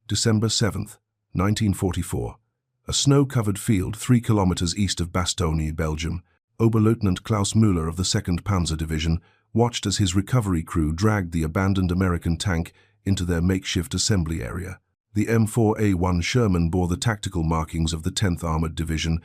December 7th, 1944. A snow-covered field 3 kilometers east of Bastogne, Belgium, Oberleutnant Klaus Müller of the 2nd Panzer Division watched as his recovery crew dragged the abandoned American tank into their makeshift assembly area. The M4A1 Sherman bore the tactical markings of the 10th Armored Division,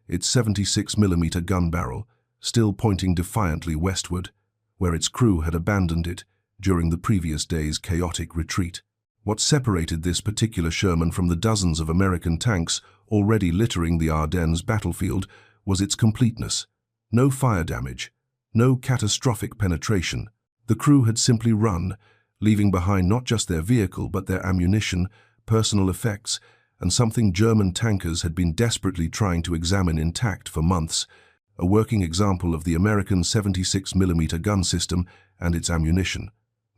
its 76mm gun barrel still pointing defiantly westward, where its crew had abandoned it during the previous day's chaotic retreat. What separated this particular Sherman from the dozens of American tanks already littering the Ardennes battlefield was its completeness. No fire damage, no catastrophic penetration. The crew had simply run, leaving behind not just their vehicle but their ammunition, personal effects, and something German tankers had been desperately trying to examine intact for months, a working example of the American 76mm gun system and its ammunition.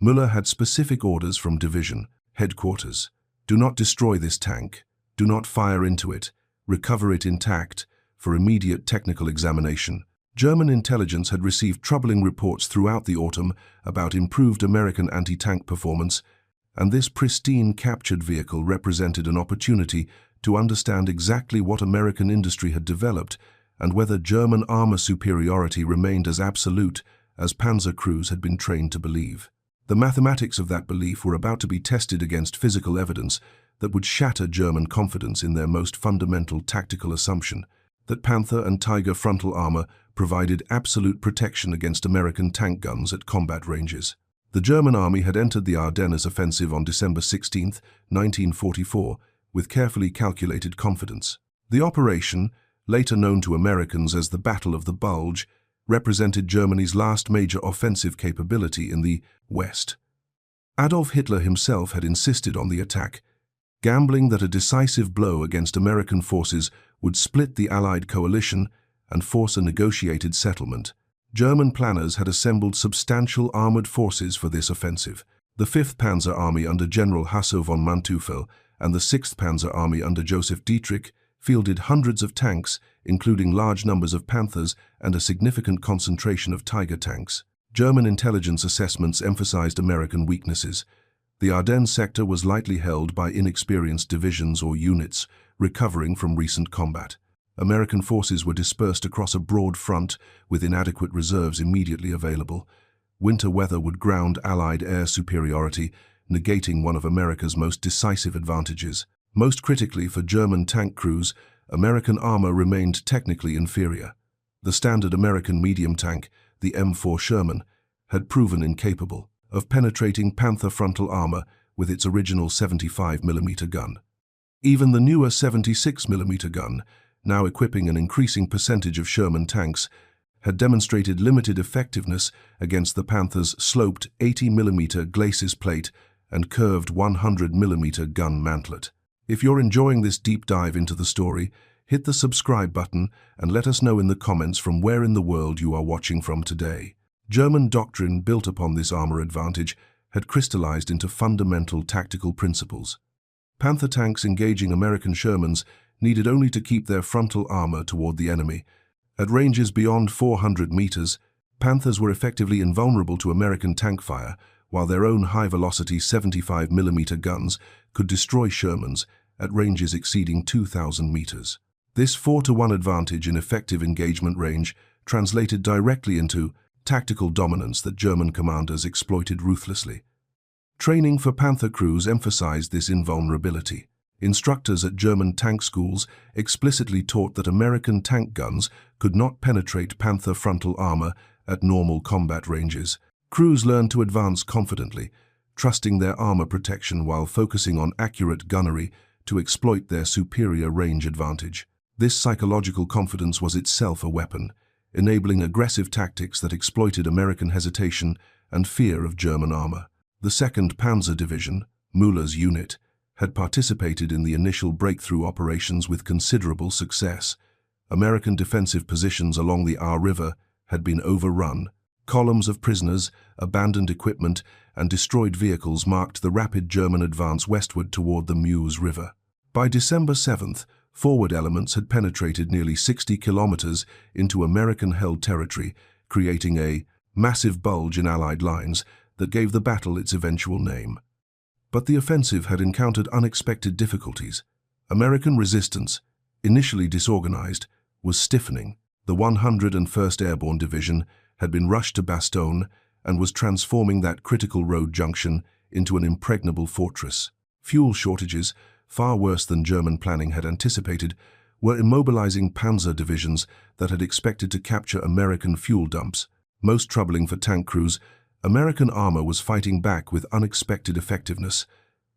Müller had specific orders from division headquarters. Do not destroy this tank. Do not fire into it. Recover it intact for immediate technical examination. German intelligence had received troubling reports throughout the autumn about improved American anti-tank performance, and this pristine captured vehicle represented an opportunity to understand exactly what American industry had developed and whether German armor superiority remained as absolute as Panzer crews had been trained to believe. The mathematics of that belief were about to be tested against physical evidence that would shatter German confidence in their most fundamental tactical assumption, that Panther and Tiger frontal armor provided absolute protection against American tank guns at combat ranges. The German army had entered the Ardennes offensive on December 16, 1944, with carefully calculated confidence. The operation, later known to Americans as the Battle of the Bulge, represented Germany's last major offensive capability in the West. Adolf Hitler himself had insisted on the attack, gambling that a decisive blow against American forces would split the Allied coalition and force a negotiated settlement. German planners had assembled substantial armored forces for this offensive. The 5th Panzer Army under General Hasso von Manteuffel and the 6th Panzer Army under Joseph Dietrich fielded hundreds of tanks, including large numbers of Panthers and a significant concentration of Tiger tanks. German intelligence assessments emphasized American weaknesses. The Ardennes sector was lightly held by inexperienced divisions or units recovering from recent combat. American forces were dispersed across a broad front with inadequate reserves immediately available. Winter weather would ground Allied air superiority, negating one of America's most decisive advantages. Most critically for German tank crews, American armor remained technically inferior. The standard American medium tank, the M4 Sherman, had proven incapable of penetrating Panther frontal armor with its original 75mm gun. Even the newer 76mm gun, now equipping an increasing percentage of Sherman tanks, had demonstrated limited effectiveness against the Panther's sloped 80mm glacis plate and curved 100mm gun mantlet. If you're enjoying this deep dive into the story, hit the subscribe button and let us know in the comments from where in the world you are watching from today. German doctrine built upon this armor advantage had crystallized into fundamental tactical principles. Panther tanks engaging American Shermans needed only to keep their frontal armor toward the enemy. At ranges beyond 400 meters, Panthers were effectively invulnerable to American tank fire, while their own high-velocity 75mm guns could destroy Shermans at ranges exceeding 2,000 meters. This 4-to-1 advantage in effective engagement range translated directly into tactical dominance that German commanders exploited ruthlessly. Training for Panther crews emphasized this invulnerability. Instructors at German tank schools explicitly taught that American tank guns could not penetrate Panther frontal armor at normal combat ranges. Crews learned to advance confidently, trusting their armor protection while focusing on accurate gunnery to exploit their superior range advantage. This psychological confidence was itself a weapon, enabling aggressive tactics that exploited American hesitation and fear of German armor. The 2nd Panzer Division, Müller's unit, had participated in the initial breakthrough operations with considerable success. American defensive positions along the Aar River had been overrun. Columns of prisoners, abandoned equipment, and destroyed vehicles marked the rapid German advance westward toward the Meuse River. By December 7th, forward elements had penetrated nearly 60 kilometers into American-held territory, creating a massive bulge in Allied lines that gave the battle its eventual name. But the offensive had encountered unexpected difficulties. American resistance, initially disorganized, was stiffening. The 101st Airborne Division had been rushed to Bastogne and was transforming that critical road junction into an impregnable fortress. Fuel shortages, far worse than German planning had anticipated, were immobilizing Panzer divisions that had expected to capture American fuel dumps. Most troubling for tank crews, American armor was fighting back with unexpected effectiveness.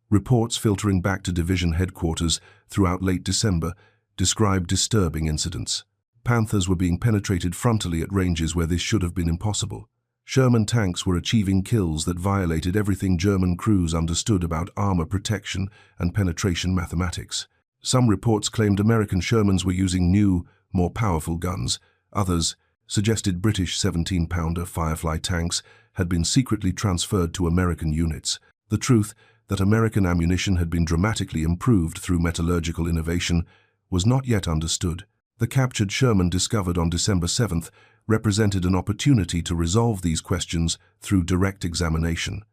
Reports filtering back to division headquarters throughout late December described disturbing incidents. Panthers were being penetrated frontally at ranges where this should have been impossible. Sherman tanks were achieving kills that violated everything German crews understood about armor protection and penetration mathematics. Some reports claimed American Shermans were using new, more powerful guns. Others suggested British 17-pounder Firefly tanks had been secretly transferred to American units. The truth that American ammunition had been dramatically improved through metallurgical innovation was not yet understood. The captured Sherman discovered on December 7th represented an opportunity to resolve these questions through direct examination.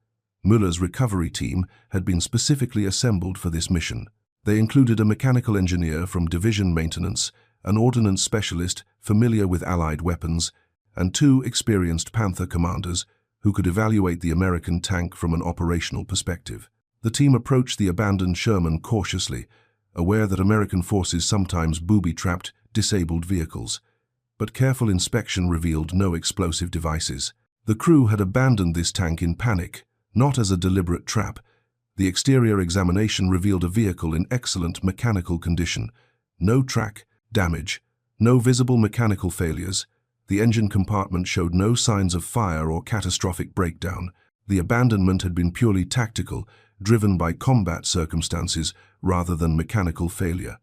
Müller's recovery team had been specifically assembled for this mission. They included a mechanical engineer from division maintenance, an ordnance specialist familiar with Allied weapons, and 2 experienced Panther commanders who could evaluate the American tank from an operational perspective. The team approached the abandoned Sherman cautiously, aware that American forces sometimes booby-trapped disabled vehicles. But careful inspection revealed no explosive devices. The crew had abandoned this tank in panic, not as a deliberate trap. The exterior examination revealed a vehicle in excellent mechanical condition. No track damage, no visible mechanical failures. The engine compartment showed no signs of fire or catastrophic breakdown. The abandonment had been purely tactical, driven by combat circumstances rather than mechanical failure.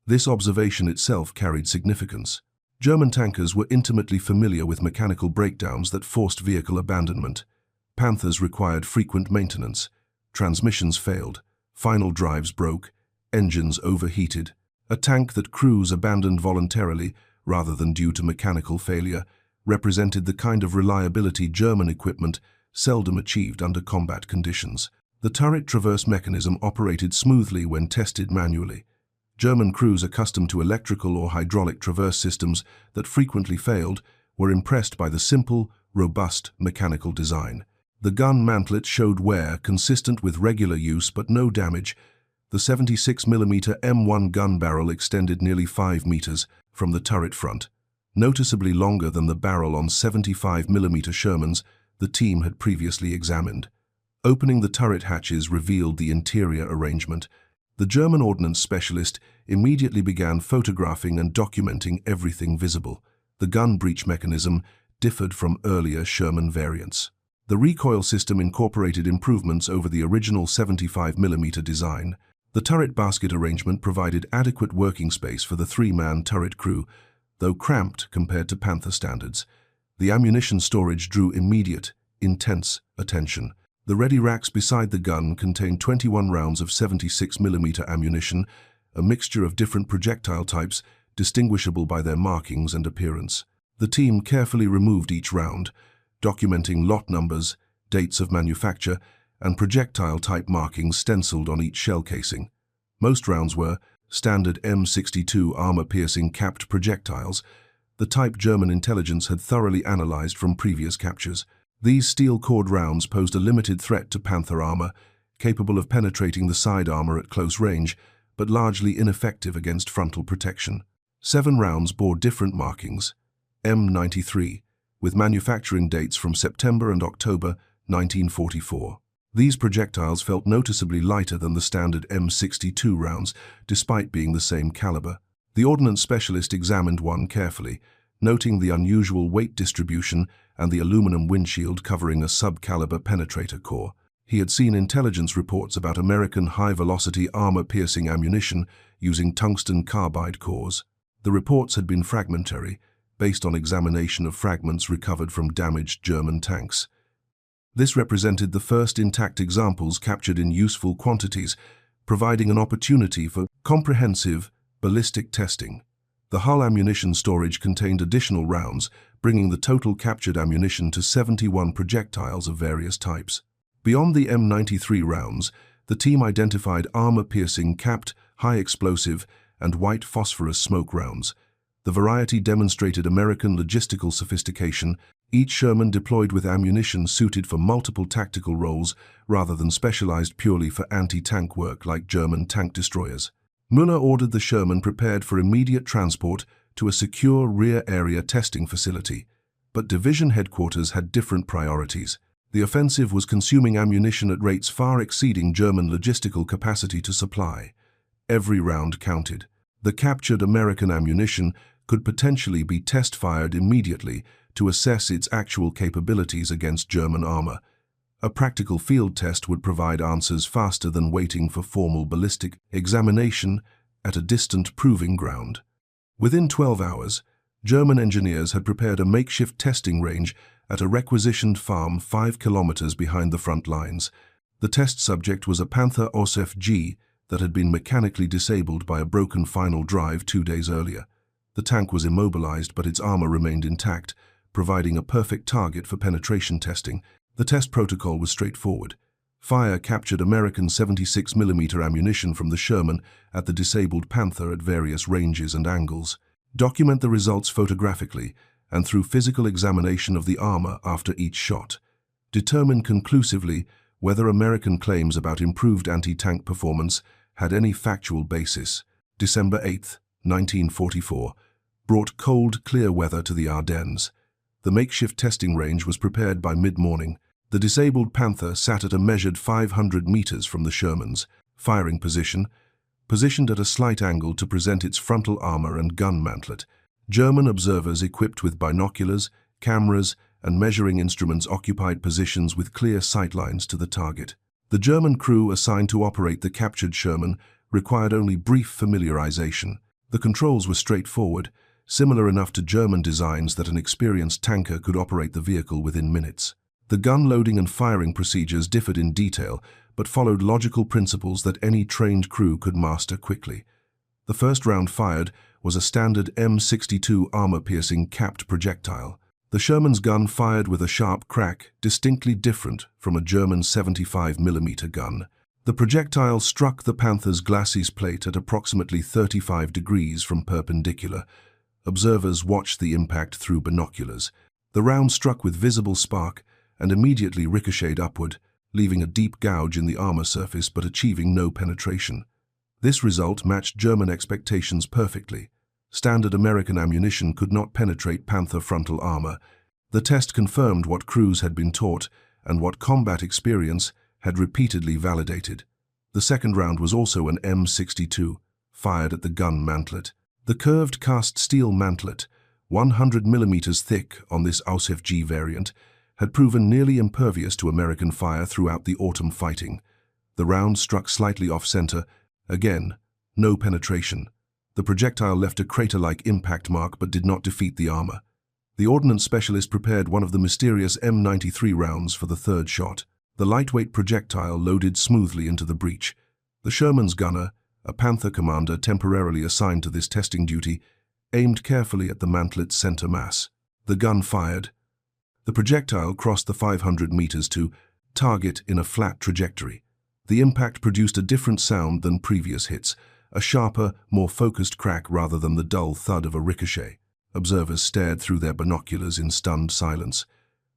This observation itself carried significance. German tankers were intimately familiar with mechanical breakdowns that forced vehicle abandonment. Panthers required frequent maintenance. Transmissions failed, final drives broke, engines overheated. A tank that crews abandoned voluntarily, rather than due to mechanical failure, represented the kind of reliability German equipment seldom achieved under combat conditions. The turret traverse mechanism operated smoothly when tested manually. German crews accustomed to electrical or hydraulic traverse systems that frequently failed were impressed by the simple, robust mechanical design. The gun mantlet showed wear consistent with regular use but no damage. The 76mm M1 gun barrel extended nearly 5 meters from the turret front, noticeably longer than the barrel on 75mm Shermans the team had previously examined. Opening the turret hatches revealed the interior arrangement. The German ordnance specialist immediately began photographing and documenting everything visible. The gun breech mechanism differed from earlier Sherman variants. The recoil system incorporated improvements over the original 75mm design. The turret basket arrangement provided adequate working space for the 3-man turret crew, though cramped compared to Panther standards. The ammunition storage drew immediate, intense attention. The ready racks beside the gun contained 21 rounds of 76mm ammunition, a mixture of different projectile types distinguishable by their markings and appearance. The team carefully removed each round, documenting lot numbers, dates of manufacture, and projectile type markings stenciled on each shell casing. Most rounds were standard M62 armor-piercing capped projectiles, the type German intelligence had thoroughly analyzed from previous captures. These steel-cored rounds posed a limited threat to Panther armor, capable of penetrating the side armor at close range, but largely ineffective against frontal protection. 7 rounds bore different markings. M93, with manufacturing dates from September and October 1944. These projectiles felt noticeably lighter than the standard M62 rounds, despite being the same caliber. The ordnance specialist examined one carefully, noting the unusual weight distribution and the aluminum windshield covering a sub-caliber penetrator core. He had seen intelligence reports about American high-velocity armor-piercing ammunition using tungsten carbide cores. The reports had been fragmentary, based on examination of fragments recovered from damaged German tanks. This represented the first intact examples captured in useful quantities, providing an opportunity for comprehensive ballistic testing. The hull ammunition storage contained additional rounds, bringing the total captured ammunition to 71 projectiles of various types. Beyond the M93 rounds, the team identified armor-piercing, capped, high-explosive, and white phosphorus smoke rounds. The variety demonstrated American logistical sophistication, each Sherman deployed with ammunition suited for multiple tactical roles rather than specialized purely for anti-tank work like German tank destroyers. Müller ordered the Sherman prepared for immediate transport to a secure rear area testing facility, but division headquarters had different priorities. The offensive was consuming ammunition at rates far exceeding German logistical capacity to supply. Every round counted. The captured American ammunition could potentially be test-fired immediately to assess its actual capabilities against German armor. A practical field test would provide answers faster than waiting for formal ballistic examination at a distant proving ground. Within 12 hours, German engineers had prepared a makeshift testing range at a requisitioned farm 5 kilometers behind the front lines. The test subject was a Panther OSFG that had been mechanically disabled by a broken final drive 2 days earlier. The tank was immobilized, but its armor remained intact, providing a perfect target for penetration testing. The test protocol was straightforward. Fire captured American 76mm ammunition from the Sherman at the disabled Panther at various ranges and angles. Document the results photographically and through physical examination of the armor after each shot. Determine conclusively whether American claims about improved anti-tank performance had any factual basis. December 8, 1944, brought cold, clear weather to the Ardennes. The makeshift testing range was prepared by mid-morning. The disabled Panther sat at a measured 500 meters from the Sherman's firing position, positioned at a slight angle to present its frontal armor and gun mantlet. German observers equipped with binoculars, cameras, and measuring instruments occupied positions with clear sightlines to the target. The German crew assigned to operate the captured Sherman required only brief familiarization. The controls were straightforward, similar enough to German designs that an experienced tanker could operate the vehicle within minutes. The gun loading and firing procedures differed in detail, but followed logical principles that any trained crew could master quickly. The first round fired was a standard M62 armor-piercing capped projectile. The Sherman's gun fired with a sharp crack, distinctly different from a German 75mm gun. The projectile struck the Panther's glacis plate at approximately 35 degrees from perpendicular. Observers watched the impact through binoculars. The round struck with visible spark and immediately ricocheted upward, leaving a deep gouge in the armor surface but achieving no penetration. This result matched German expectations perfectly. Standard American ammunition could not penetrate Panther frontal armor. The test confirmed what crews had been taught and what combat experience had repeatedly validated. The second round was also an M62, fired at the gun mantlet. The curved cast steel mantlet, 100 millimeters thick on this OSFG variant, had proven nearly impervious to American fire throughout the autumn fighting. The round struck slightly off-center. Again, no penetration. The projectile left a crater-like impact mark but did not defeat the armor. The ordnance specialist prepared one of the mysterious M93 rounds for the third shot. The lightweight projectile loaded smoothly into the breech. The Sherman's gunner, a Panther commander temporarily assigned to this testing duty, aimed carefully at the mantlet's center mass. The gun fired. The projectile crossed the 500 meters to target in a flat trajectory. The impact produced a different sound than previous hits, a sharper, more focused crack rather than the dull thud of a ricochet. Observers stared through their binoculars in stunned silence.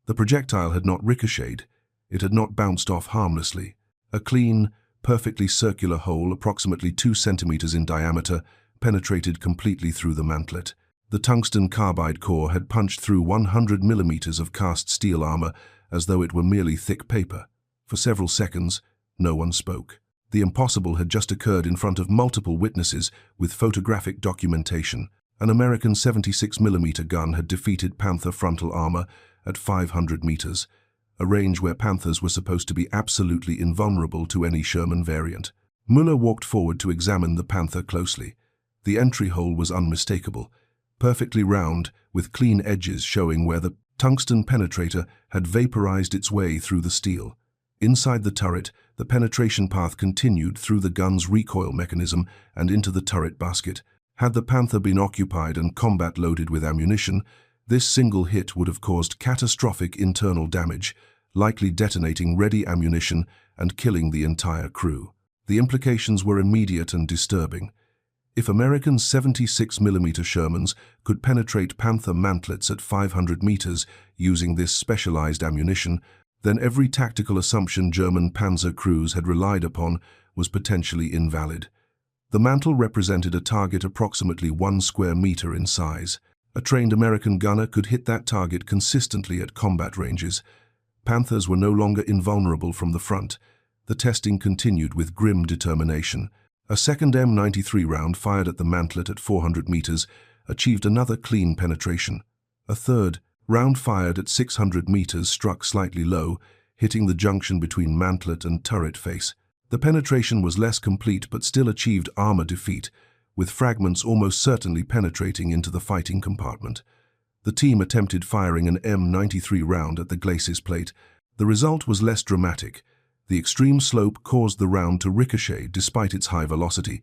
The projectile had not ricocheted. It had not bounced off harmlessly. A clean, perfectly circular hole, approximately 2 centimeters in diameter, penetrated completely through the mantlet. The tungsten carbide core had punched through 100 millimeters of cast steel armor as though it were merely thick paper. For several seconds, no one spoke. The impossible had just occurred in front of multiple witnesses with photographic documentation. An American 76mm gun had defeated Panther frontal armor at 500 meters, a range where Panthers were supposed to be absolutely invulnerable to any Sherman variant. Müller walked forward to examine the Panther closely. The entry hole was unmistakable, perfectly round, with clean edges showing where the tungsten penetrator had vaporized its way through the steel. Inside the turret, the penetration path continued through the gun's recoil mechanism and into the turret basket. Had the Panther been occupied and combat loaded with ammunition, this single hit would have caused catastrophic internal damage, likely detonating ready ammunition and killing the entire crew. The implications were immediate and disturbing. If American 76mm Shermans could penetrate Panther mantlets at 500 meters using this specialized ammunition, then every tactical assumption German Panzer crews had relied upon was potentially invalid. The mantle represented a target approximately 1 square meter in size. A trained American gunner could hit that target consistently at combat ranges. Panthers were no longer invulnerable from the front. The testing continued with grim determination. A second M93 round fired at the mantlet at 400 meters achieved another clean penetration. A third round fired at 600 meters struck slightly low, hitting the junction between mantlet and turret face. The penetration was less complete but still achieved armor defeat, with fragments almost certainly penetrating into the fighting compartment. The team attempted firing an M93 round at the glacis plate. The result was less dramatic. The extreme slope caused the round to ricochet despite its high velocity,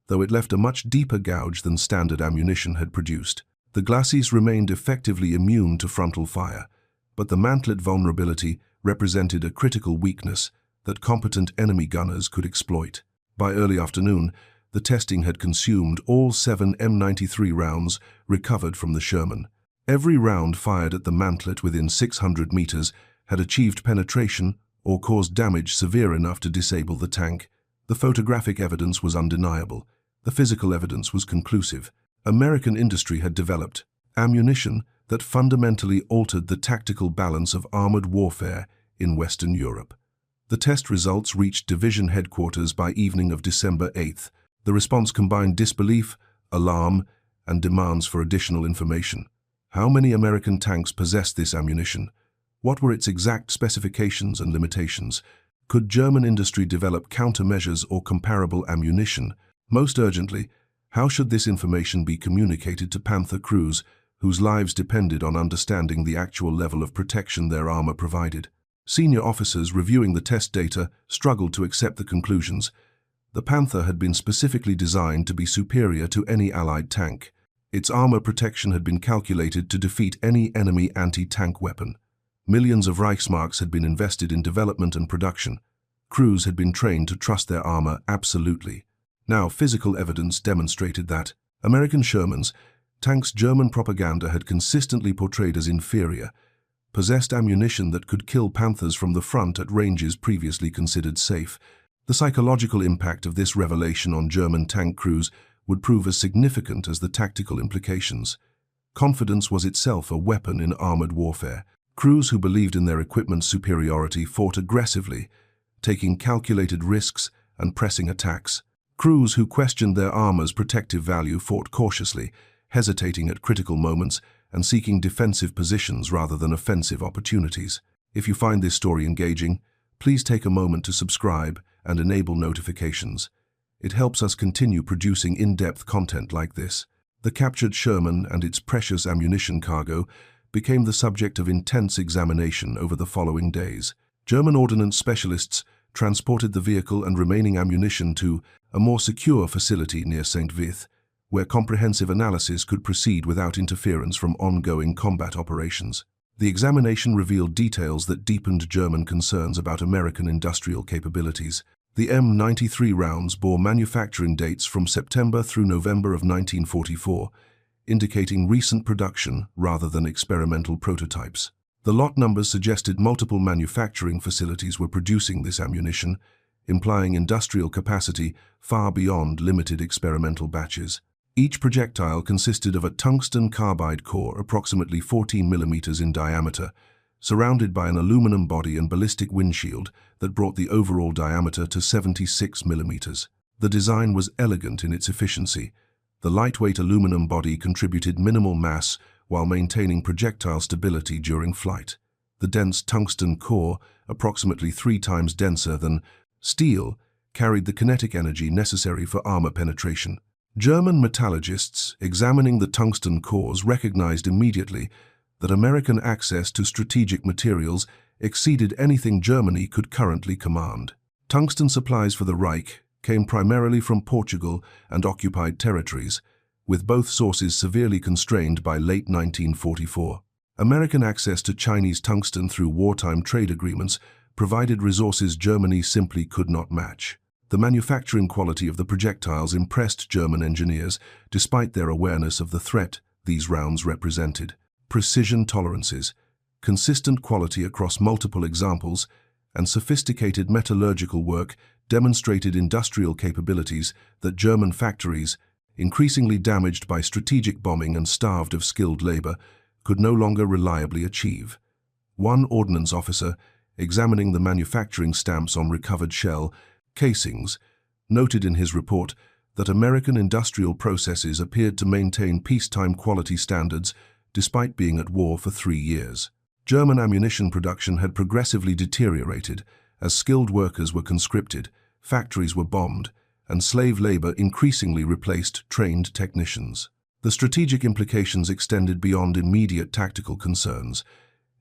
though it left a much deeper gouge than standard ammunition had produced. The glacis remained effectively immune to frontal fire, but the mantlet vulnerability represented a critical weakness that competent enemy gunners could exploit. By early afternoon, the testing had consumed all 7 M93 rounds recovered from the Sherman. Every round fired at the mantlet within 600 meters had achieved penetration or caused damage severe enough to disable the tank. The photographic evidence was undeniable. The physical evidence was conclusive. American industry had developed ammunition that fundamentally altered the tactical balance of armored warfare in Western Europe. The test results reached division headquarters by evening of December 8th. The response combined disbelief, alarm, and demands for additional information. How many American tanks possessed this ammunition? What were its exact specifications and limitations? Could German industry develop countermeasures or comparable ammunition? Most urgently, how should this information be communicated to Panther crews whose lives depended on understanding the actual level of protection their armor provided? Senior officers reviewing the test data struggled to accept the conclusions. The Panther had been specifically designed to be superior to any Allied tank. Its armor protection had been calculated to defeat any enemy anti-tank weapon. Millions of Reichsmarks had been invested in development and production. Crews had been trained to trust their armor absolutely. Now, physical evidence demonstrated that American Shermans, tanks German propaganda had consistently portrayed as inferior, possessed ammunition that could kill Panthers from the front at ranges previously considered safe. The psychological impact of this revelation on German tank crews would prove as significant as the tactical implications. Confidence was itself a weapon in armored warfare. Crews who believed in their equipment's superiority fought aggressively, taking calculated risks and pressing attacks. Crews who questioned their armor's protective value fought cautiously, hesitating at critical moments and seeking defensive positions rather than offensive opportunities. If you find this story engaging, please take a moment to subscribe and enable notifications. It helps us continue producing in-depth content like this. The captured Sherman and its precious ammunition cargo became the subject of intense examination over the following days. German ordnance specialists transported the vehicle and remaining ammunition to a more secure facility near St. Vith, where comprehensive analysis could proceed without interference from ongoing combat operations. The examination revealed details that deepened German concerns about American industrial capabilities. The M93 rounds bore manufacturing dates from September through November of 1944, indicating recent production rather than experimental prototypes. The lot numbers suggested multiple manufacturing facilities were producing this ammunition, implying industrial capacity far beyond limited experimental batches. Each projectile consisted of a tungsten carbide core approximately 14 millimeters in diameter, surrounded by an aluminum body and ballistic windshield that brought the overall diameter to 76 millimeters. The design was elegant in its efficiency. The lightweight aluminum body contributed minimal mass while maintaining projectile stability during flight. The dense tungsten core, approximately 3 times denser than steel, carried the kinetic energy necessary for armor penetration. German metallurgists examining the tungsten cores recognized immediately that American access to strategic materials exceeded anything Germany could currently command. Tungsten supplies for the Reich came primarily from Portugal and occupied territories, with both sources severely constrained by late 1944. American access to Chinese tungsten through wartime trade agreements provided resources Germany simply could not match. The manufacturing quality of the projectiles impressed German engineers, despite their awareness of the threat these rounds represented. Precision tolerances, consistent quality across multiple examples, and sophisticated metallurgical work demonstrated industrial capabilities that German factories, increasingly damaged by strategic bombing and starved of skilled labor, could no longer reliably achieve. One ordnance officer, examining the manufacturing stamps on recovered shell casings, noted in his report that American industrial processes appeared to maintain peacetime quality standards despite being at war for 3 years. German ammunition production had progressively deteriorated as skilled workers were conscripted, factories were bombed, and slave labor increasingly replaced trained technicians. The strategic implications extended beyond immediate tactical concerns.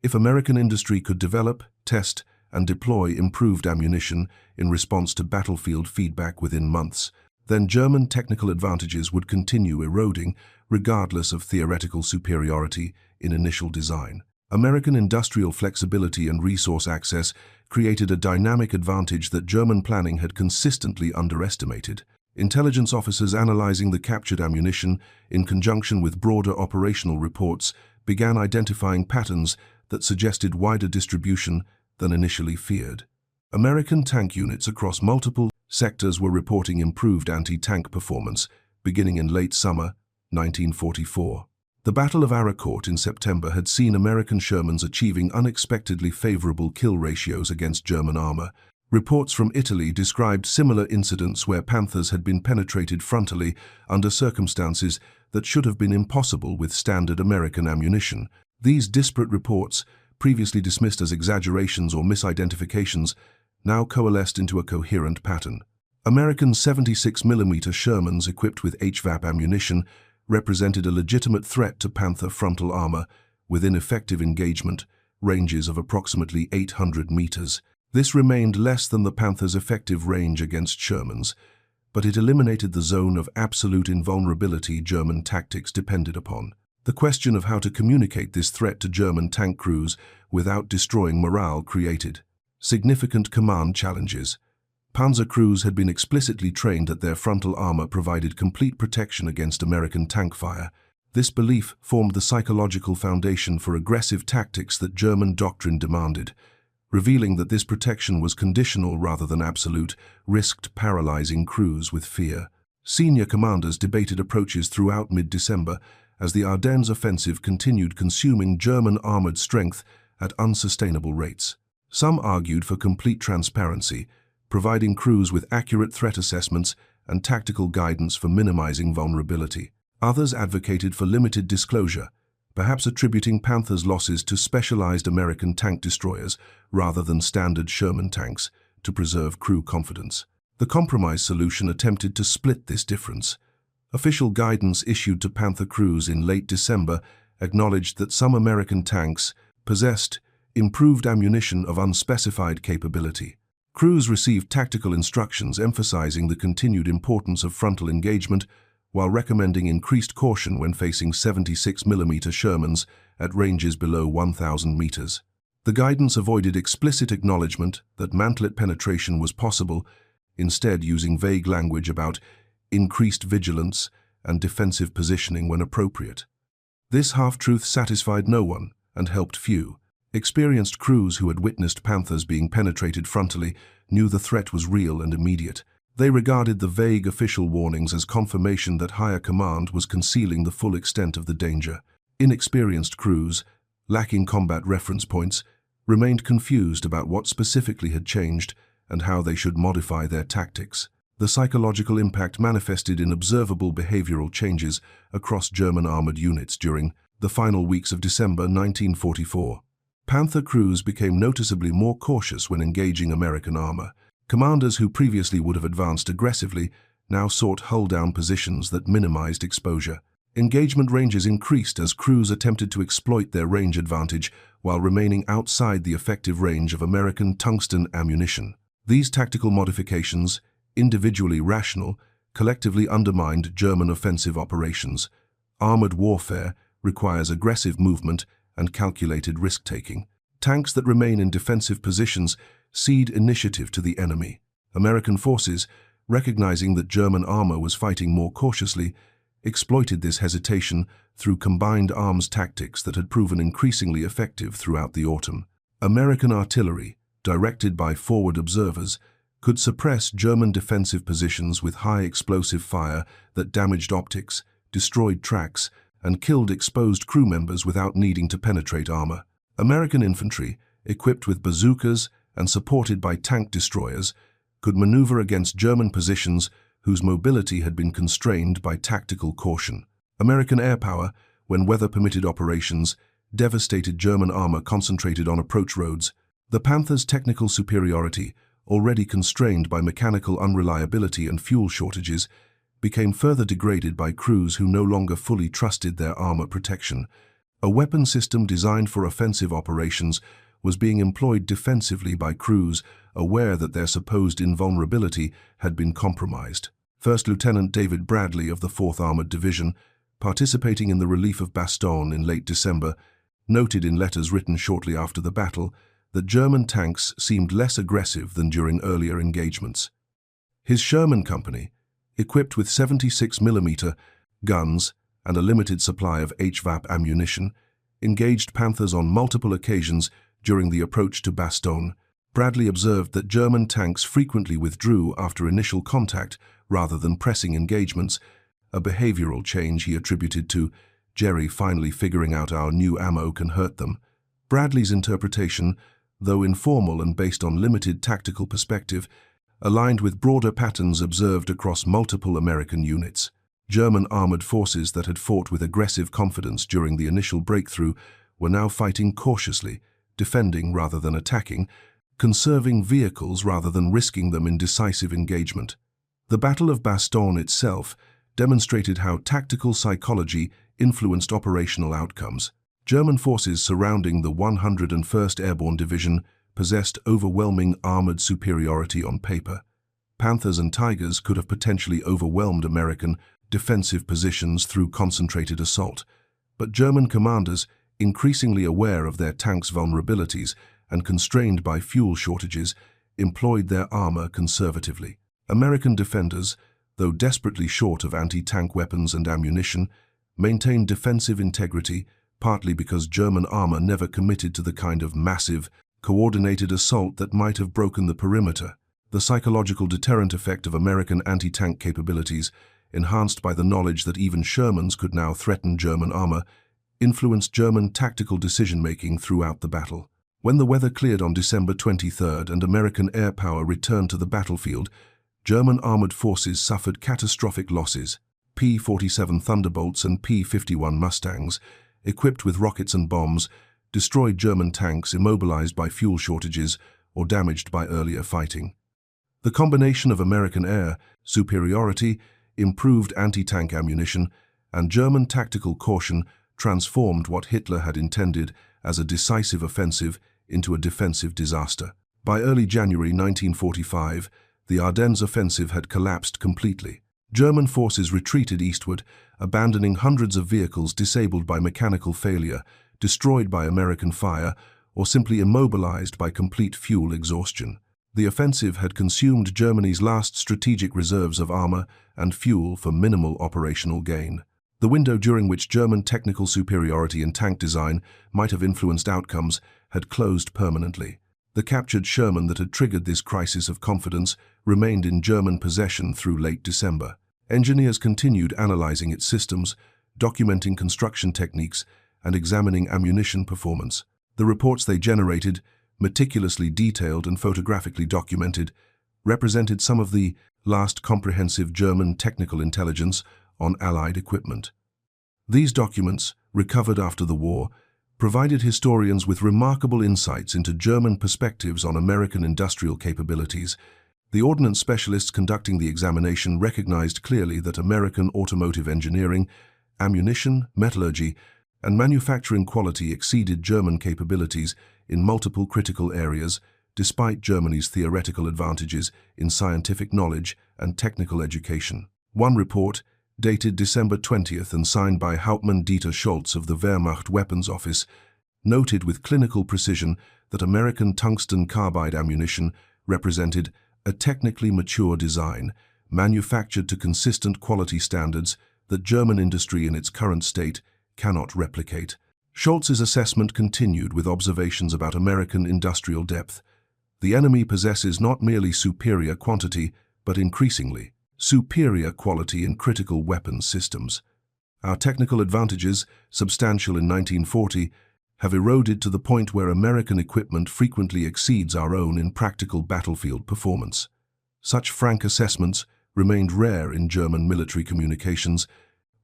If American industry could develop, test, and deploy improved ammunition in response to battlefield feedback within months, then German technical advantages would continue eroding regardless of theoretical superiority in initial design. American industrial flexibility and resource access created a dynamic advantage that German planning had consistently underestimated. Intelligence officers analyzing the captured ammunition in conjunction with broader operational reports began identifying patterns that suggested wider distribution than initially feared. American tank units across multiple sectors were reporting improved anti-tank performance beginning in late summer 1944. The Battle of Arcourt in September had seen American Shermans achieving unexpectedly favorable kill ratios against German armor. Reports from Italy described similar incidents where Panthers had been penetrated frontally under circumstances that should have been impossible with standard American ammunition. These disparate reports, previously dismissed as exaggerations or misidentifications, now coalesced into a coherent pattern. American 76mm Shermans equipped with HVAP ammunition represented a legitimate threat to Panther frontal armor within effective engagement ranges of approximately 800 meters. This remained less than the Panther's effective range against Shermans, but it eliminated the zone of absolute invulnerability German tactics depended upon. The question of how to communicate this threat to German tank crews without destroying morale created significant command challenges. Panzer crews had been explicitly trained that their frontal armor provided complete protection against American tank fire. This belief formed the psychological foundation for aggressive tactics that German doctrine demanded. Revealing that this protection was conditional rather than absolute, risked paralyzing crews with fear. Senior commanders debated approaches throughout mid-December as the Ardennes offensive continued consuming German armored strength at unsustainable rates. Some argued for complete transparency, providing crews with accurate threat assessments and tactical guidance for minimizing vulnerability. Others advocated for limited disclosure, perhaps attributing Panther's losses to specialized American tank destroyers rather than standard Sherman tanks to preserve crew confidence. The compromise solution attempted to split this difference. Official guidance issued to Panther crews in late December acknowledged that some American tanks possessed improved ammunition of unspecified capability. Crews received tactical instructions emphasizing the continued importance of frontal engagement while recommending increased caution when facing 76mm Shermans at ranges below 1,000 meters. The guidance avoided explicit acknowledgement that mantlet penetration was possible, instead using vague language about increased vigilance and defensive positioning when appropriate. This half-truth satisfied no one and helped few. Experienced crews who had witnessed Panthers being penetrated frontally knew the threat was real and immediate. They regarded the vague official warnings as confirmation that higher command was concealing the full extent of the danger. Inexperienced crews, lacking combat reference points, remained confused about what specifically had changed and how they should modify their tactics. The psychological impact manifested in observable behavioral changes across German armored units during the final weeks of December 1944. Panther crews became noticeably more cautious when engaging American armor. Commanders who previously would have advanced aggressively now sought hull-down positions that minimized exposure. Engagement ranges increased as crews attempted to exploit their range advantage while remaining outside the effective range of American tungsten ammunition. These tactical modifications, individually rational, collectively undermined German offensive operations. Armored warfare requires aggressive movement and calculated risk-taking. Tanks that remain in defensive positions cede initiative to the enemy. American forces, recognizing that German armor was fighting more cautiously, exploited this hesitation through combined arms tactics that had proven increasingly effective throughout the autumn. American artillery, directed by forward observers, could suppress German defensive positions with high explosive fire that damaged optics, destroyed tracks, and killed exposed crew members without needing to penetrate armor. American infantry, equipped with bazookas and supported by tank destroyers, could maneuver against German positions whose mobility had been constrained by tactical caution. American air power, when weather-permitted operations, devastated German armor concentrated on approach roads. The Panther's technical superiority, already constrained by mechanical unreliability and fuel shortages, became further degraded by crews who no longer fully trusted their armor protection. A weapon system designed for offensive operations was being employed defensively by crews aware that their supposed invulnerability had been compromised. First Lieutenant David Bradley of the 4th Armored Division, participating in the relief of Bastogne in late December, noted in letters written shortly after the battle that German tanks seemed less aggressive than during earlier engagements. His Sherman company, equipped with 76mm guns and a limited supply of HVAP ammunition, engaged Panthers on multiple occasions during the approach to Bastogne. Bradley observed that German tanks frequently withdrew after initial contact rather than pressing engagements, a behavioral change he attributed to "Jerry finally figuring out our new ammo can hurt them." Bradley's interpretation, though informal and based on limited tactical perspective, aligned with broader patterns observed across multiple American units. German armored forces that had fought with aggressive confidence during the initial breakthrough were now fighting cautiously, defending rather than attacking, conserving vehicles rather than risking them in decisive engagement. The Battle of Bastogne itself demonstrated how tactical psychology influenced operational outcomes. German forces surrounding the 101st Airborne Division possessed overwhelming armored superiority on paper. Panthers and Tigers could have potentially overwhelmed American defensive positions through concentrated assault, but German commanders, increasingly aware of their tanks' vulnerabilities and constrained by fuel shortages, employed their armor conservatively. American defenders, though desperately short of anti-tank weapons and ammunition, maintained defensive integrity, partly because German armor never committed to the kind of massive, coordinated assault that might have broken the perimeter. The psychological deterrent effect of American anti-tank capabilities, enhanced by the knowledge that even Shermans could now threaten German armor, influenced German tactical decision-making throughout the battle. When the weather cleared on December 23rd and American air power returned to the battlefield, German armored forces suffered catastrophic losses. P-47 Thunderbolts and P-51 Mustangs, equipped with rockets and bombs, destroyed German tanks immobilized by fuel shortages or damaged by earlier fighting. The combination of American air superiority, improved anti-tank ammunition, and German tactical caution transformed what Hitler had intended as a decisive offensive into a defensive disaster. By early January 1945, the Ardennes offensive had collapsed completely. German forces retreated eastward, abandoning hundreds of vehicles disabled by mechanical failure, destroyed by American fire, or simply immobilized by complete fuel exhaustion. The offensive had consumed Germany's last strategic reserves of armor and fuel for minimal operational gain. The window during which German technical superiority in tank design might have influenced outcomes had closed permanently. The captured Sherman that had triggered this crisis of confidence remained in German possession through late December. Engineers continued analyzing its systems, documenting construction techniques, and examining ammunition performance. The reports they generated, meticulously detailed and photographically documented, represented some of the last comprehensive German technical intelligence on Allied equipment. These documents, recovered after the war, provided historians with remarkable insights into German perspectives on American industrial capabilities. The ordnance specialists conducting the examination recognized clearly that American automotive engineering, ammunition, metallurgy, and manufacturing quality exceeded German capabilities in multiple critical areas, despite Germany's theoretical advantages in scientific knowledge and technical education. One report, dated December 20th and signed by Hauptmann Dieter Scholz of the Wehrmacht Weapons Office, noted with clinical precision that American tungsten carbide ammunition represented a technically mature design, manufactured to consistent quality standards that German industry in its current state cannot replicate. Scholz's assessment continued with observations about American industrial depth. The enemy possesses not merely superior quantity, but increasingly superior quality in critical weapons systems. Our technical advantages, substantial in 1940, have eroded to the point where American equipment frequently exceeds our own in practical battlefield performance. Such frank assessments remained rare in German military communications,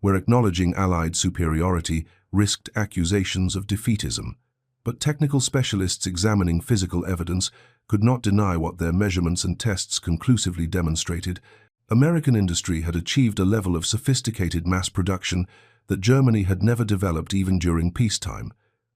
where acknowledging Allied superiority risked accusations of defeatism. But technical specialists examining physical evidence could not deny what their measurements and tests conclusively demonstrated. American industry had achieved a level of sophisticated mass production that Germany had never developed even during peacetime,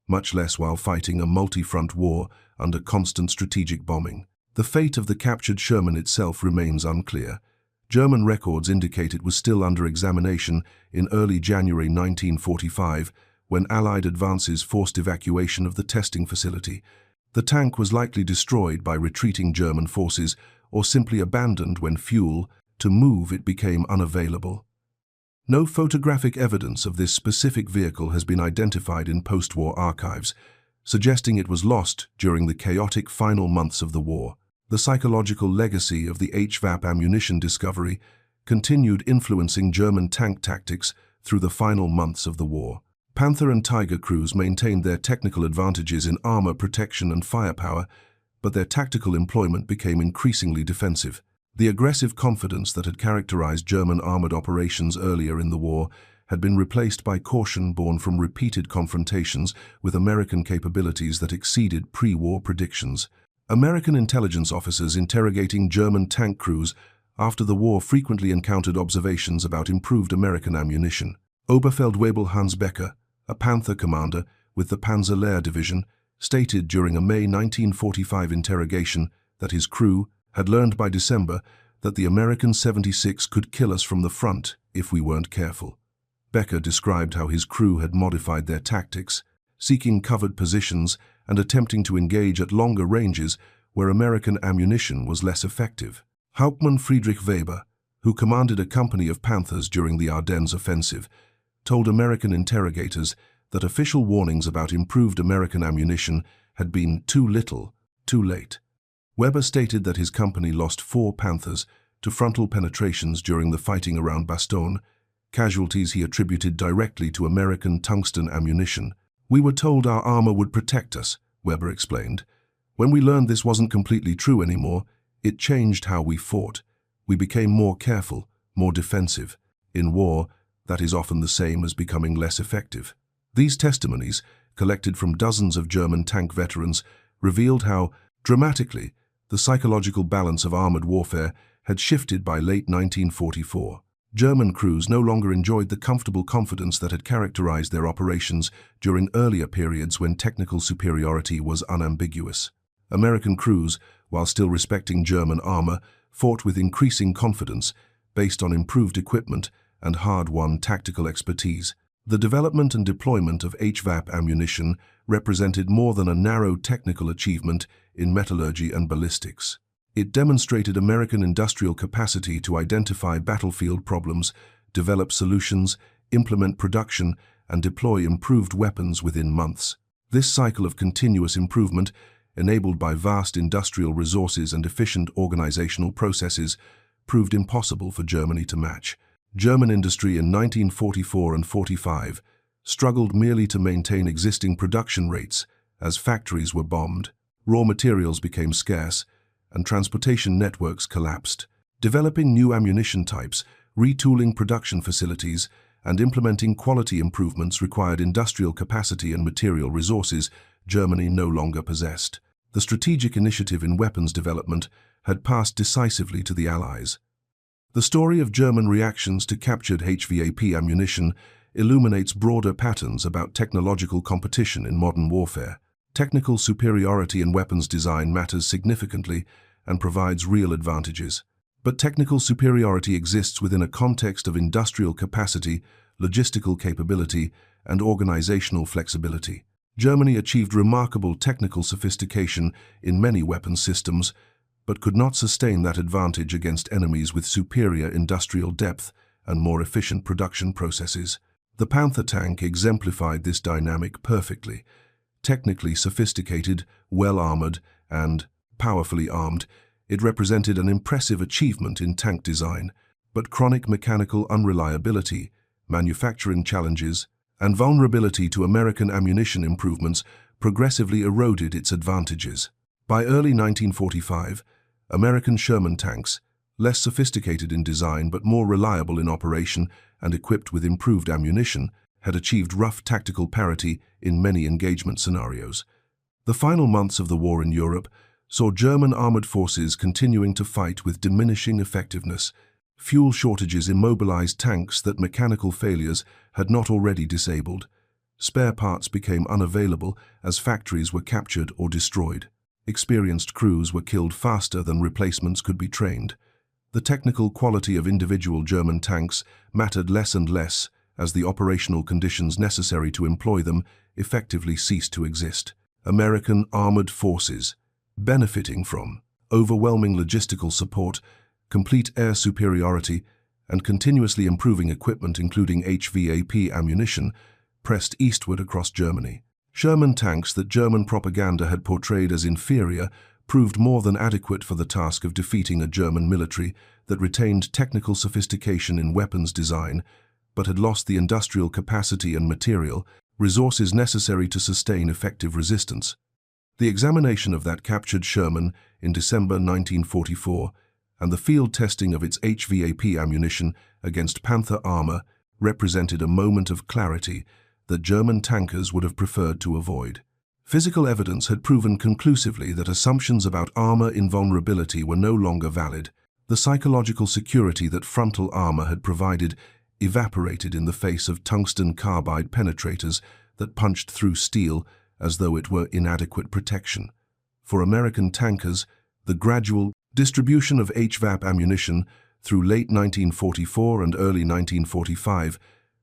much less while fighting a multi-front war under constant strategic bombing. The fate of the captured Sherman itself remains unclear. German records indicate it was still under examination in early January 1945, when Allied advances forced evacuation of the testing facility. The tank was likely destroyed by retreating German forces or simply abandoned when fuel to move it became unavailable. No photographic evidence of this specific vehicle has been identified in post-war archives, suggesting it was lost during the chaotic final months of the war. The psychological legacy of the HVAP ammunition discovery continued influencing German tank tactics through the final months of the war. Panther and Tiger crews maintained their technical advantages in armor protection and firepower, but their tactical employment became increasingly defensive. The aggressive confidence that had characterized German armored operations earlier in the war had been replaced by caution born from repeated confrontations with American capabilities that exceeded pre-war predictions. American intelligence officers interrogating German tank crews after the war frequently encountered observations about improved American ammunition. Oberfeldwebel Hans Becker, a Panther commander with the Panzer Division, stated during a May 1945 interrogation that his crew had learned by December that the American 76 could kill us from the front if we weren't careful. Becker described how his crew had modified their tactics, seeking covered positions and attempting to engage at longer ranges where American ammunition was less effective. Hauptmann Friedrich Weber, who commanded a company of Panthers during the Ardennes offensive, told American interrogators that official warnings about improved American ammunition had been too little, too late. Weber stated that his company lost 4 Panthers to frontal penetrations during the fighting around Bastogne, casualties he attributed directly to American tungsten ammunition. "We were told our armor would protect us," Weber explained. "When we learned this wasn't completely true anymore, it changed how we fought. We became more careful, more defensive. In war, that is often the same as becoming less effective." These testimonies, collected from dozens of German tank veterans, revealed how, dramatically, the psychological balance of armored warfare had shifted by late 1944. German crews no longer enjoyed the comfortable confidence that had characterized their operations during earlier periods when technical superiority was unambiguous. American crews, while still respecting German armor, fought with increasing confidence based on improved equipment and hard-won tactical expertise. The development and deployment of HVAP ammunition represented more than a narrow technical achievement in metallurgy and ballistics. It demonstrated American industrial capacity to identify battlefield problems, develop solutions, implement production, and deploy improved weapons within months. This cycle of continuous improvement, enabled by vast industrial resources and efficient organizational processes, proved impossible for Germany to match. German industry in 1944 and 45 struggled merely to maintain existing production rates as factories were bombed, raw materials became scarce, and transportation networks collapsed. Developing new ammunition types, retooling production facilities, and implementing quality improvements required industrial capacity and material resources Germany no longer possessed. The strategic initiative in weapons development had passed decisively to the Allies. The story of German reactions to captured HVAP ammunition illuminates broader patterns about technological competition in modern warfare. Technical superiority in weapons design matters significantly and provides real advantages. But technical superiority exists within a context of industrial capacity, logistical capability, and organizational flexibility. Germany achieved remarkable technical sophistication in many weapon systems, but could not sustain that advantage against enemies with superior industrial depth and more efficient production processes. The Panther tank exemplified this dynamic perfectly. Technically sophisticated, well-armored, and powerfully armed, it represented an impressive achievement in tank design, but chronic mechanical unreliability, manufacturing challenges, and vulnerability to American ammunition improvements progressively eroded its advantages. By early 1945, American Sherman tanks, less sophisticated in design but more reliable in operation and equipped with improved ammunition, had achieved rough tactical parity in many engagement scenarios. The final months of the war in Europe saw German armored forces continuing to fight with diminishing effectiveness. Fuel shortages immobilized tanks that mechanical failures had not already disabled. Spare parts became unavailable as factories were captured or destroyed. Experienced crews were killed faster than replacements could be trained. The technical quality of individual German tanks mattered less and less as the operational conditions necessary to employ them effectively ceased to exist. American armored forces, benefiting from overwhelming logistical support, complete air superiority, and continuously improving equipment including HVAP ammunition, pressed eastward across Germany. Sherman tanks that German propaganda had portrayed as inferior proved more than adequate for the task of defeating a German military that retained technical sophistication in weapons design, but had lost the industrial capacity and material resources necessary to sustain effective resistance. The examination of that captured Sherman in December 1944 and the field testing of its HVAP ammunition against Panther armor represented a moment of clarity that German tankers would have preferred to avoid. Physical evidence had proven conclusively that assumptions about armor invulnerability were no longer valid. The psychological security that frontal armor had provided evaporated in the face of tungsten carbide penetrators that punched through steel as though it were inadequate protection. For American tankers, the gradual distribution of HVAP ammunition through late 1944 and early 1945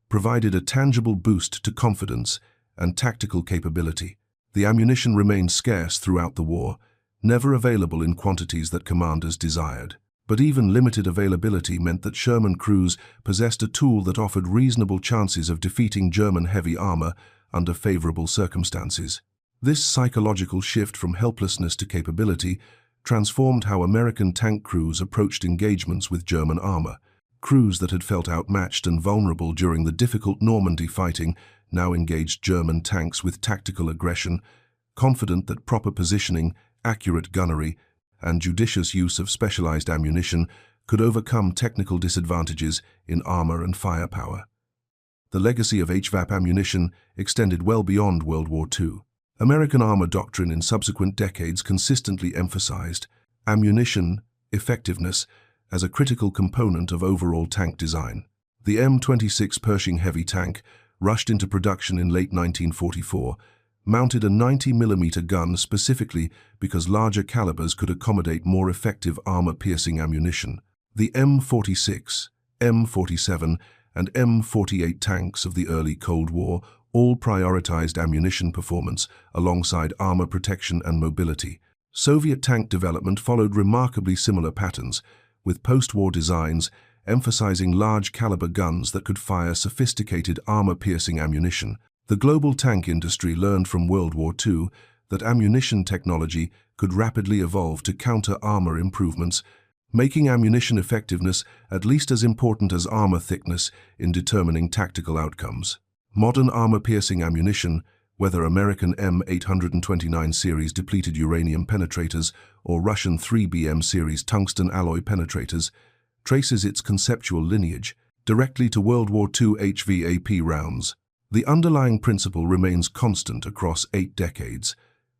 provided a tangible boost to confidence and tactical capability. The ammunition remained scarce throughout the war, never available in quantities that commanders desired. But even limited availability meant that Sherman crews possessed a tool that offered reasonable chances of defeating German heavy armor under favorable circumstances. This psychological shift from helplessness to capability transformed how American tank crews approached engagements with German armor. Crews that had felt outmatched and vulnerable during the difficult Normandy fighting now engaged German tanks with tactical aggression, confident that proper positioning, accurate gunnery, and judicious use of specialized ammunition could overcome technical disadvantages in armor and firepower. The legacy of HVAP ammunition extended well beyond World War II. American armor doctrine in subsequent decades consistently emphasized ammunition effectiveness as a critical component of overall tank design. The M26 Pershing heavy tank, rushed into production in late 1944, mounted a 90mm gun specifically because larger calibers could accommodate more effective armor-piercing ammunition. The M46, M47, and M48 tanks of the early Cold War all prioritized ammunition performance alongside armor protection and mobility. Soviet tank development followed remarkably similar patterns, with post-war designs emphasizing large-caliber guns that could fire sophisticated armor-piercing ammunition. The global tank industry learned from World War II that ammunition technology could rapidly evolve to counter armor improvements, making ammunition effectiveness at least as important as armor thickness in determining tactical outcomes. Modern armor-piercing ammunition, whether American M829 series depleted uranium penetrators or Russian 3BM series tungsten alloy penetrators, traces its conceptual lineage directly to World War II HVAP rounds. The underlying principle remains constant across 8 decades.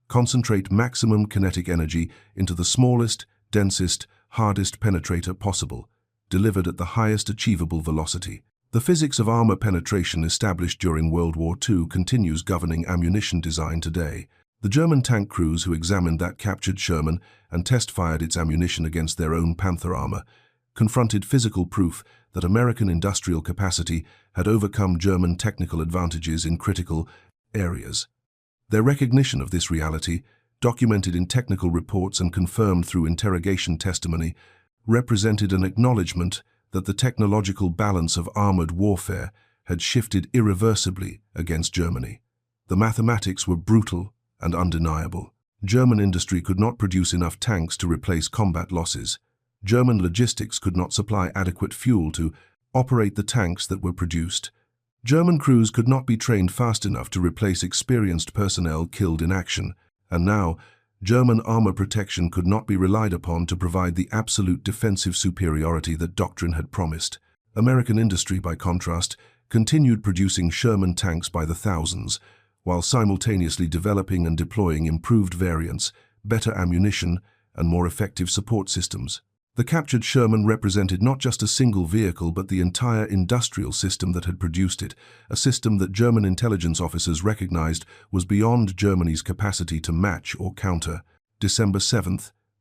Concentrate maximum kinetic energy into the smallest, densest, hardest penetrator possible, delivered at the highest achievable velocity. The physics of armor penetration established during World War II continues governing ammunition design today. The German tank crews who examined that captured Sherman and test-fired its ammunition against their own Panther armor confronted physical proof that American industrial capacity had overcome German technical advantages in critical areas. Their recognition of this reality, documented in technical reports and confirmed through interrogation testimony, represented an acknowledgement that the technological balance of armored warfare had shifted irreversibly against Germany. The mathematics were brutal and undeniable. German industry could not produce enough tanks to replace combat losses. German logistics could not supply adequate fuel to operate the tanks that were produced. German crews could not be trained fast enough to replace experienced personnel killed in action. And now, German armor protection could not be relied upon to provide the absolute defensive superiority that doctrine had promised. American industry, by contrast, continued producing Sherman tanks by the thousands, while simultaneously developing and deploying improved variants, better ammunition, and more effective support systems. The captured Sherman represented not just a single vehicle but the entire industrial system that had produced it, a system that German intelligence officers recognized was beyond Germany's capacity to match or counter. December 7,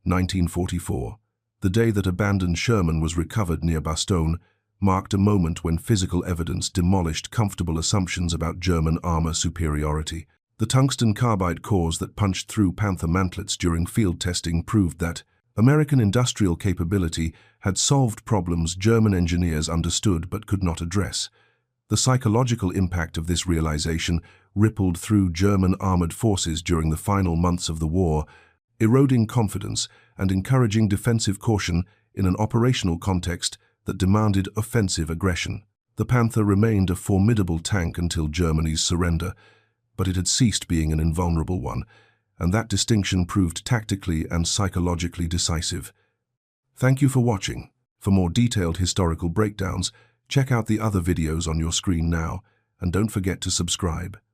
1944, the day that abandoned Sherman was recovered near Bastogne, marked a moment when physical evidence demolished comfortable assumptions about German armor superiority. The tungsten carbide cores that punched through Panther mantlets during field testing proved that American industrial capability had solved problems German engineers understood but could not address. The psychological impact of this realization rippled through German armored forces during the final months of the war, eroding confidence and encouraging defensive caution in an operational context that demanded offensive aggression. The Panther remained a formidable tank until Germany's surrender, but it had ceased being an invulnerable one, and that distinction proved tactically and psychologically decisive. Thank you for watching. For more detailed historical breakdowns, check out the other videos on your screen now, and don't forget to subscribe.